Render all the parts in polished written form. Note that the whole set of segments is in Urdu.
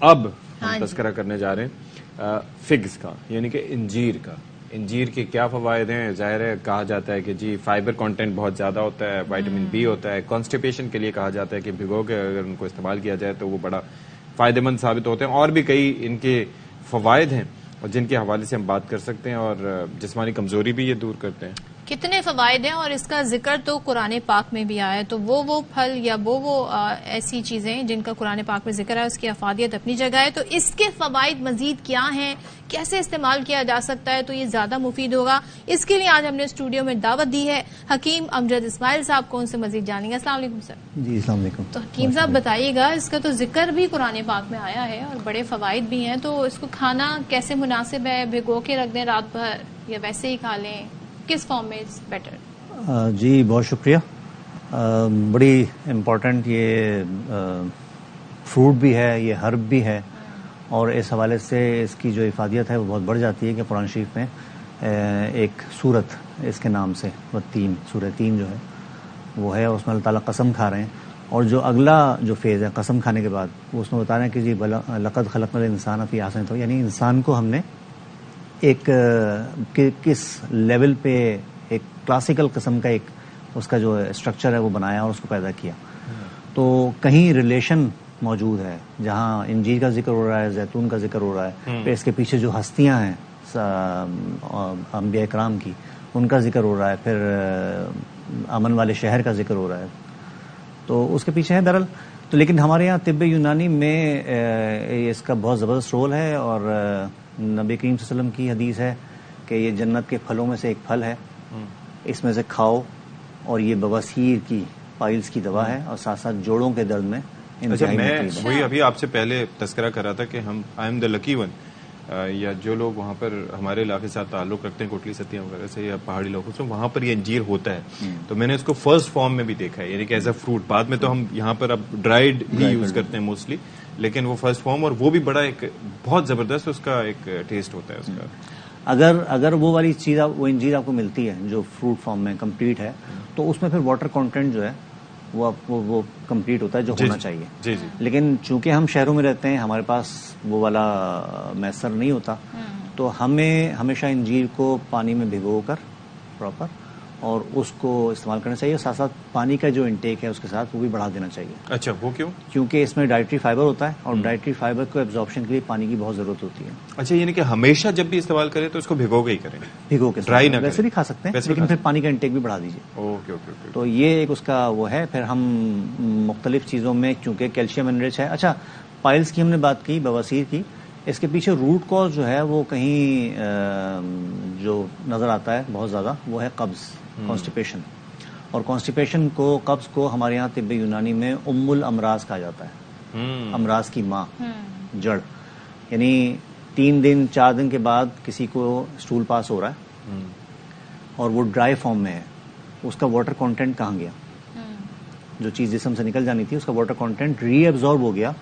اب ہم تذکرہ کرنے جا رہے ہیں فگز کا، یعنی کہ انجیر کا. انجیر کے کیا فوائد ہیں؟ ظاہر ہے کہا جاتا ہے کہ جی فائبر کنٹینٹ بہت زیادہ ہوتا ہے، وائٹامن بی ہوتا ہے، کانسٹیپیشن کے لیے کہا جاتا ہے کہ بھگو کے اگر ان کو استعمال کیا جائے تو وہ بڑا فائدہ مند ثابت ہوتے ہیں، اور بھی کئی ان کے فوائد ہیں اور جن کے حوالے سے ہم بات کر سکتے ہیں، اور جسمانی کمزوری بھی یہ دور کرتے ہیں. کتنے فوائد ہیں، اور اس کا ذکر تو قرآن پاک میں بھی آیا ہے. تو وہ پھل یا وہ ایسی چیزیں جن کا قرآن پاک میں ذکر ہے، اس کی افادیت اپنی جگہ ہے. تو اس کے فوائد مزید کیا ہیں، کیسے استعمال کیا جا سکتا ہے تو یہ زیادہ مفید ہوگا، اس کے لیے آج ہم نے اسٹوڈیو میں دعوت دی ہے حکیم امجد اسماعیل صاحب کو. ان سے مزید جانیں گے. السلام علیکم سر. جی السلام علیکم. تو حکیم صاحب بتائیے گا، اس کا تو ذکر بھی قرآن پاک میں آیا ہے اور بڑے فوائد بھی ہیں، تو اس کو کھانا کیسے مناسب ہے؟ بھگو کے رکھ دیں رات بھر یا ویسے ہی کھا لیں؟ کس فارم میں از بیٹر؟ جی بہت شکریہ. بڑی امپورٹنٹ یہ فروٹ بھی ہے، یہ ہرب بھی ہے، اور اس حوالے سے اس کی جو افادیت ہے وہ بہت بڑھ جاتی ہے کہ قرآن شریف میں ایک سورت اس کے نام سے، وہ سورہ 3 جو ہے وہ ہے، اس میں اللہ تعالیٰ قسم کھا رہے ہیں. اور جو اگلا جو فیز ہے قسم کھانے کے بعد، وہ اس میں بتا رہے ہیں کہ جی لقد خلقنا الانسان فی احسن تقویم، یعنی انسان کو ہم نے ایک کس لیول پہ ایک کلاسیکل قسم کا ایک اس کا جو اسٹرکچر ہے وہ بنایا اور اس کو پیدا کیا. تو کہیں ریلیشن موجود ہے، جہاں انجیر کا ذکر ہو رہا ہے، زیتون کا ذکر ہو رہا ہے، پھر اس کے پیچھے جو ہستیاں ہیں انبیاء کرام کی، ان کا ذکر ہو رہا ہے، پھر امن والے شہر کا ذکر ہو رہا ہے، تو اس کے پیچھے ہے درل. تو لیکن ہمارے یہاں طب یونانی میں اس کا بہت زبردست رول ہے، اور نبی کریم صلی اللہ علیہ وسلم کی حدیث ہے کہ یہ جنت کے پھلوں میں سے ایک پھل ہے، اس میں سے کھاؤ، اور یہ بواسیر کی پائلز کی دوا ہے، اور ساتھ ساتھ جوڑوں کے درد میں انتہائی میں مفید ہے. وہی ابھی آپ سے پہلے تذکرہ کر رہا تھا کہ ہم I am the lucky one, یا جو لوگ وہاں پر ہمارے علاقے سے تعلق رکھتے ہیں کوٹلی ستیاں وغیرہ سے یا پہاڑی علاقوں سے، وہاں پر یہ انجیر ہوتا ہے. تو میں نے اس کو فرسٹ فارم میں بھی دیکھا ہے، یعنی کہ ایز اے فروٹ. بعد میں تو ہم یہاں پر اب ڈرائیڈ ہی یوز کرتے ہیں موسٹلی، لیکن وہ فرسٹ فارم، اور وہ بھی بڑا ایک بہت زبردست اس کا ایک ٹیسٹ ہوتا ہے اس کا. اگر وہ والی چیز وہ انجیر آپ کو ملتی ہے جو فروٹ فارم میں کمپلیٹ ہے، تو اس میں پھر واٹر کنٹینٹ جو ہے وہ کمپلیٹ ہوتا ہے جو ہونا چاہیے. جی جی. لیکن چونکہ ہم شہروں میں رہتے ہیں، ہمارے پاس وہ والا میسر نہیں ہوتا، تو ہمیں ہمیشہ انجیر کو پانی میں بھگو کر پراپر اور اس کو استعمال کرنا چاہیے. ساتھ ساتھ پانی کا جو انٹیک ہے اس کے ساتھ وہ بھی بڑھا دینا چاہیے. اچھا، وہ کیوں؟ کیونکہ اس میں ڈائٹری فائبر ہوتا ہے، اور ڈائٹری فائبر کو ایبزارپشن کے لیے پانی کی بہت ضرورت ہوتی ہے. اچھا، یعنی کہ ہمیشہ جب بھی استعمال کریں تو اس کو بھگو کے ہی کریں؟ بھگو کے، ڈرائی نہ ویسے بھی کھا سکتے ہیں، لیکن پھر پانی کا انٹیک بھی بڑھا دیجیے. Okay okay okay. تو یہ ایک اس کا وہ ہے. پھر ہم مختلف چیزوں میں چونکہ کیلشیم انرچ ہے. اچھا، پائلز کی ہم نے بات کی، بواسیر کی، اس کے پیچھے روٹ کاز جو ہے وہ کہیں جو نظر آتا ہے بہت زیادہ، وہ ہے قبض، کانسٹیپیشن. اور کانسٹیپیشن کو، قبض کو ہمارے یہاں طب یونانی میں ام الامراض کہا جاتا ہے، امراض کی ماں، جڑ. یعنی 3 دن 4 دن کے بعد کسی کو اسٹول پاس ہو رہا ہے اور وہ ڈرائی فارم میں ہے، اس کا واٹر کنٹینٹ کہاں گیا؟ جو چیز جسم سے نکل جانی تھی اس کا واٹر کنٹینٹ ری ایبزارب ہو گیا،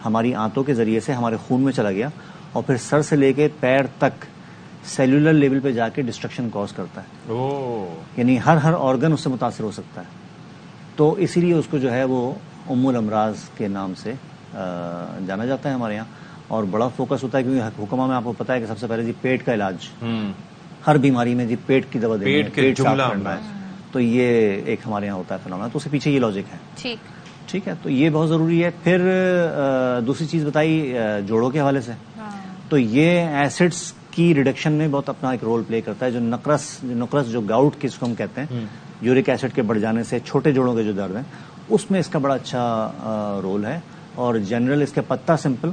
ہماری آنتوں کے ذریعے سے ہمارے خون میں چلا گیا، اور پھر سر سے لے کے پیر تک سیلولر لیول پہ جا کے ڈسٹرکشن کاز کرتا ہے. یعنی ہر آرگن اس سے متاثر ہو سکتا ہے. تو اسی لیے اس کو جو ہے وہ ام الامراض کے نام سے جانا جاتا ہے ہمارے یہاں. اور بڑا فوکس ہوتا ہے کیونکہ حکمہ میں آپ کو پتا ہے کہ سب سے پہلے جی پیٹ کا علاج، ہر بیماری میں جی پیٹ کی دوا دینی ہے، پیٹ صاف کرنا ہے. تو یہ ایک ہمارے یہاں ہوتا ہے فنامنا. تو اس کے پیچھے یہ لاجک ہے. ٹھیک ہے، تو یہ بہت ضروری ہے. پھر دوسری چیز بتائی جوڑوں کے حوالے سے، تو یہ ایسڈس کی ریڈکشن میں بہت اپنا ایک رول پلے کرتا ہے. جو نقرس جو گاؤٹ کس کو ہم کہتے ہیں، یورک ایسڈ کے بڑھ جانے سے چھوٹے جوڑوں کے جو درد ہیں، اس میں اس کا بڑا اچھا رول ہے. اور جنرل اس کے پتا سمپل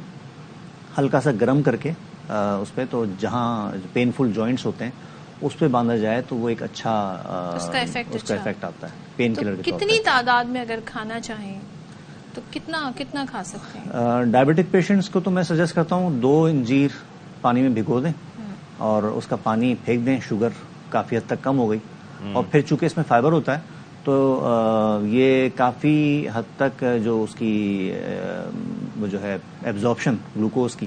ہلکا سا گرم کر کے اس پہ، تو جہاں پینفل جوائنٹس ہوتے ہیں اس پہ باندھا جائے تو وہ ایک اچھا اس کا افیکٹ آتا ہے پین کلر کے طور پہ. کتنی تعداد میں اگر کھانا چاہیں تو کتنا کھا سکتے ہیں؟ ڈائبٹک پیشنٹس کو تو میں سجیسٹ کرتا ہوں 2 انجیر پانی میں بھگو دیں اور اس کا پانی پھینک دیں، شوگر کافی حد تک کم ہو گئی. اور پھر چونکہ اس میں فائبر ہوتا ہے تو یہ کافی حد تک جو اس کی وہ جو ہے ایبزارپشن گلوکوز کی،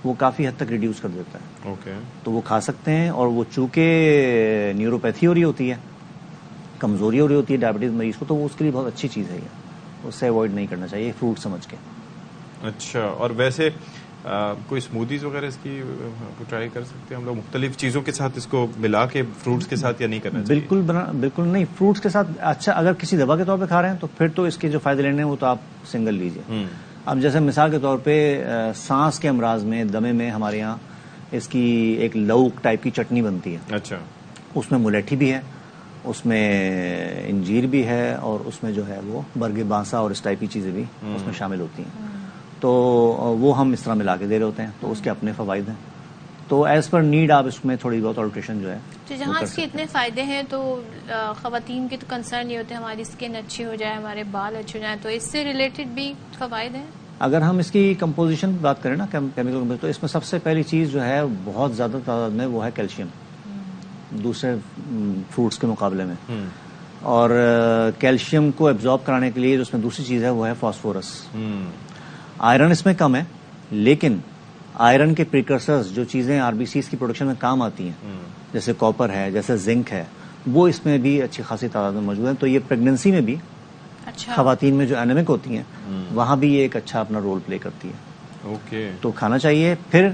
وہ کافی حد تک ریڈیوس کر دیتا ہے. اوکے. تو وہ کھا سکتے ہیں. اور وہ چونکہ نیوروپیتھی ہو رہی ہوتی ہے، کمزوری ہو رہی ہوتی ہے ڈائبٹیز مریض کو، تو وہ اس کے لیے بہت اچھی چیز ہے. یہ اس سے اوائڈ نہیں کرنا چاہیے فروٹ سمجھ کے. اچھا. اور ویسے کوئی اسموتھیز وغیرہ اس کی ٹرائی کر سکتے ہیں ہم لوگ مختلف چیزوں کے ساتھ اس کو ملا کے فروٹس کے ساتھ یا نہیں کرنا چاہیے؟ بالکل نہیں. فروٹس کے ساتھ اچھا اگر کسی دوا کے طور پہ کھا رہے ہیں تو پھر تو اس کے جو فائدے لینے ہیں وہ تو آپ سنگل لیجئے. اب جیسے مثال کے طور پہ سانس کے امراض میں دمے میں ہمارے یہاں اس کی ایک لوک ٹائپ کی چٹنی بنتی ہے. اچھا. اس میں ملیٹھی بھی ہے, اس میں انجیر بھی ہے, اور اس میں جو ہے وہ برگ بانسا اور اس ٹائپ کی چیزیں بھی اس میں شامل ہوتی ہیں. تو وہ ہم اس طرح ملا کے دے رہے ہوتے ہیں, تو اس کے اپنے فوائد ہیں. تو ایز پر نیڈ آپ اس میں تھوڑی بہت آلٹریشن جو ہے. تو جہاں اس کے اتنے فائدے ہیں تو خواتین کے تو کنسرن یہ ہوتے ہیں ہماری اسکن اچھی ہو جائے, ہمارے بال اچھے ہو جائیں, تو اس سے ریلیٹڈ بھی فوائد ہیں. اگر ہم اس کی کمپوزیشن بات کریں نا کیمیکل, تو اس میں سب سے پہلی چیز جو ہے بہت زیادہ تعداد میں وہ ہے کیلشیم دوسرے فروٹس کے مقابلے میں. اور کیلشیم کو ایبزارب کرانے کے لیے جو اس میں دوسری چیز ہے وہ ہے فاسفورس. آئرن اس میں کم ہے, لیکن آئرن کے پریکرسرز جو چیزیں آر بی سیز کی پروڈکشن میں کام آتی ہیں جیسے کاپر ہے, جیسے زنک ہے, وہ اس میں بھی اچھی خاصی تعداد میں موجود ہیں. تو یہ پریگننسی میں بھی خواتین میں جو اینیمک ہوتی ہیں وہاں بھی یہ ایک اچھا اپنا رول پلے کرتی ہے. اوکے. تو کھانا چاہیے. پھر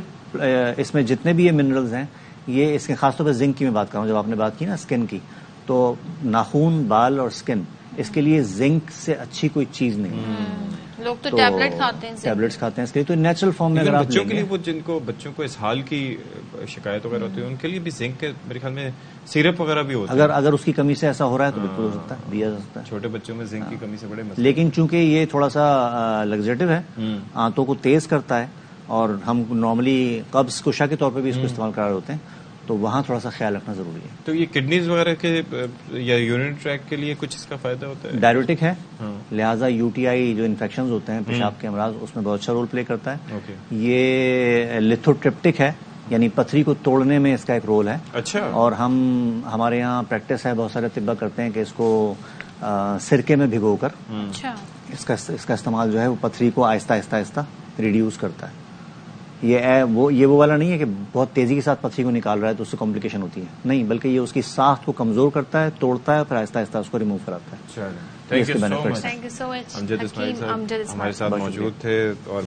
اس میں جتنے بھی یہ منرلز ہیں, یہ اس کے خاص طور پہ زنک کی میں بات کر رہا ہوں. جب آپ نے بات کی نا اسکن کی, تو ناخون, بال اور اسکن, اس کے لیے زنک سے اچھی کوئی چیز نہیں. لوگ تو ٹیبلٹ کھاتے ہیں, ٹیبلٹس کھاتے ہیں اس کے لیے. تو نیچرل فارم میں اگر آپ بچوں کے لیے, وہ جن کو بچوں کو اسہال کی شکایت وغیرہ ہوتی ہے ان کے لیے بھی زنک کے میرے خیال میں سیرپ وغیرہ بھی ہوتا ہے. اگر اس کی کمی سے ایسا ہو رہا ہے تو بالکل ہو سکتا ہے, دیا جا سکتا ہے. چھوٹے بچوں میں زنک کی کمی سے بڑے مسئلے. لیکن چونکہ یہ تھوڑا سا لگزیٹو ہے, آنتوں کو تیز کرتا ہے, اور ہم نارملی قبض کشا کے طور پہ بھی اس کو استعمال کر رہے ہوتے ہیں, تو وہاں تھوڑا سا خیال رکھنا ضروری ہے. تو یہ کڈنیز وغیرہ کے یا یورین ٹریک کے لیے کچھ اس کا فائدہ ہوتا ہے؟ ڈائیورٹک ہے, لہٰذا یو ٹی آئی جو انفیکشنز ہوتے ہیں, پیشاب کے امراض, اس میں بہت اچھا رول پلے کرتا ہے. یہ لتھوٹرپٹک ہے, یعنی پتھری کو توڑنے میں اس کا ایک رول ہے. اچھا. اور ہمارے یہاں پریکٹس ہے, بہت سارے طبہ کرتے ہیں کہ اس کو سرکے میں بھگو کر اس کا استعمال جو ہے وہ پتھری کو آہستہ آہستہ آہستہ ریڈیوس کرتا ہے. یہ وہ والا نہیں ہے کہ بہت تیزی کے ساتھ پتھری کو نکال رہا ہے تو اس سے کمپلیکیشن ہوتی ہے, نہیں, بلکہ یہ اس کی ساخت کو کمزور کرتا ہے, توڑتا ہے, پھر آہستہ آہستہ اس کو ریموو کراتا ہے. Thank you so much. Thank you so much. Amjad Ismail صاحب ہمارے ساتھ موجود تھے. اور